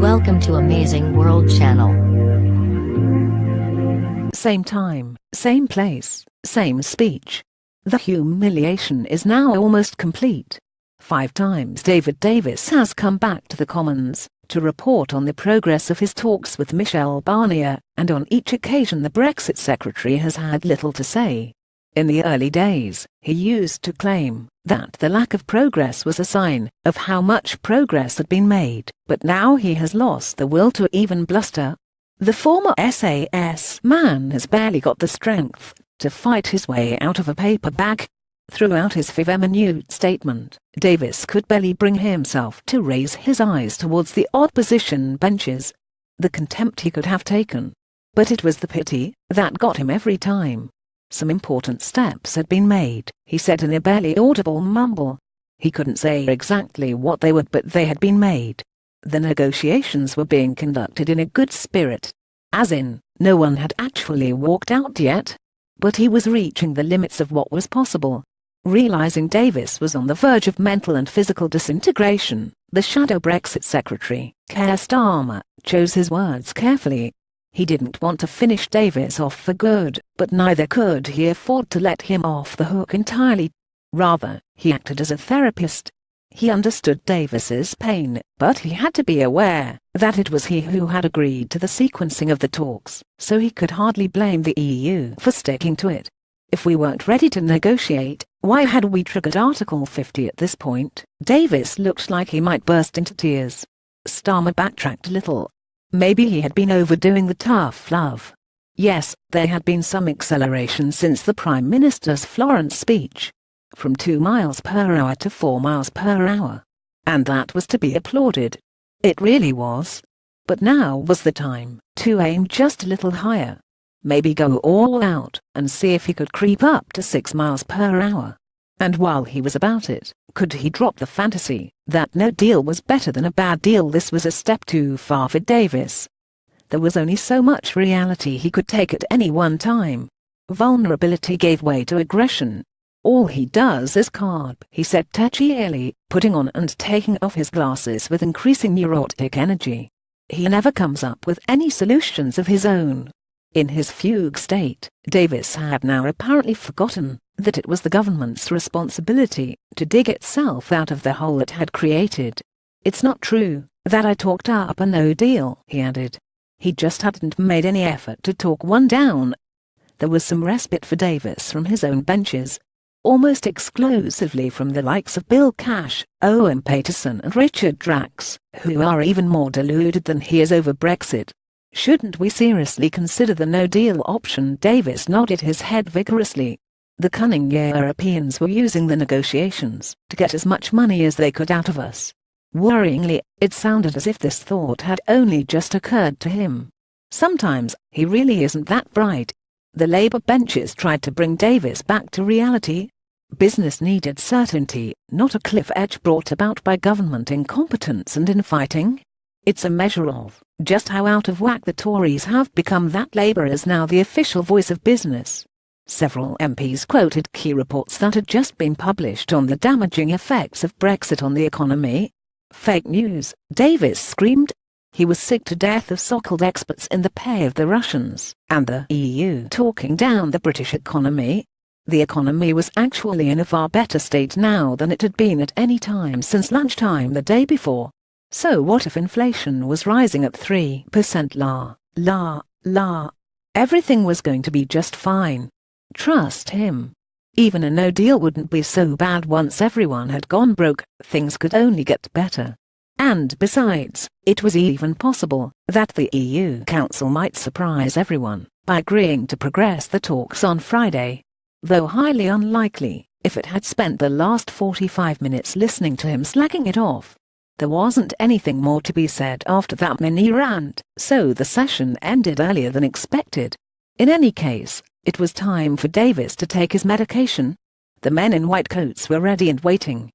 Welcome to Amazing World Channel. Same time, same place, same speech. The humiliation is now almost complete. 5 times David Davis has come back to the Commons to report on the progress of his talks with Michel Barnier, and on each occasion the Brexit secretary has had little to say. In the early days, he used to claim that the lack of progress was a sign of how much progress had been made, but now he has lost the will to even bluster. The former SAS man has barely got the strength to fight his way out of a paper bag. Throughout his 5-minute statement, Davis could barely bring himself to raise his eyes towards the opposition benches. The contempt he could have taken. But it was the pity that got him every time. Some important steps had been made, he said in a barely audible mumble. He couldn't say exactly what they were, but they had been made. The negotiations were being conducted in a good spirit. As in, no one had actually walked out yet. But he was reaching the limits of what was possible. Realizing Davis was on the verge of mental and physical disintegration, the shadow Brexit secretary, Keir Starmer, chose his words carefully. He didn't want to finish Davis off for good, but neither could he afford to let him off the hook entirely. Rather, he acted as a therapist. He understood Davis's pain, but he had to be aware that it was he who had agreed to the sequencing of the talks, so he could hardly blame the EU for sticking to it. If we weren't ready to negotiate, why had we triggered Article 50 at this point? Davis looked like he might burst into tears. Starmer backtracked a little. Maybe he had been overdoing the tough love. Yes, there had been some acceleration since the Prime Minister's Florence speech. From 2 miles per hour to 4 miles per hour. And that was to be applauded. It really was. But now was the time to aim just a little higher. Maybe go all out and see if he could creep up to 6 miles per hour. And while he was about it, could he drop the fantasy that no deal was better than a bad deal? This was a step too far for Davis. There was only so much reality he could take at any one time. Vulnerability gave way to aggression. All he does is carp, he said touchily, putting on and taking off his glasses with increasing neurotic energy. He never comes up with any solutions of his own. In his fugue state, Davis had now apparently forgotten that it was the government's responsibility to dig itself out of the hole it had created. It's not true that I talked up a no deal, he added. He just hadn't made any effort to talk one down. There was some respite for Davis from his own benches. Almost exclusively from the likes of Bill Cash, Owen Paterson and Richard Drax, who are even more deluded than he is over Brexit. Shouldn't we seriously consider the no-deal option? Davis nodded his head vigorously. The cunning Europeans were using the negotiations to get as much money as they could out of us. Worryingly, it sounded as if this thought had only just occurred to him. Sometimes, he really isn't that bright. The Labour benches tried to bring Davis back to reality. Business needed certainty, not a cliff edge brought about by government incompetence and infighting. It's a measure of just how out of whack the Tories have become that Labour is now the official voice of business. Several MPs quoted key reports that had just been published on the damaging effects of Brexit on the economy. Fake news, Davis screamed. He was sick to death of so-called experts in the pay of the Russians and the EU talking down the British economy. The economy was actually in a far better state now than it had been at any time since lunchtime the day before. So what if inflation was rising at 3%? La. Everything was going to be just fine. Trust him. Even a no deal wouldn't be so bad once everyone had gone broke. Things could only get better. And besides, it was even possible that the EU Council might surprise everyone by agreeing to progress the talks on Friday. Though highly unlikely, if it had spent the last 45 minutes listening to him slagging it off. There wasn't anything more to be said after that mini rant, so the session ended earlier than expected. In any case, it was time for Davis to take his medication. The men in white coats were ready and waiting.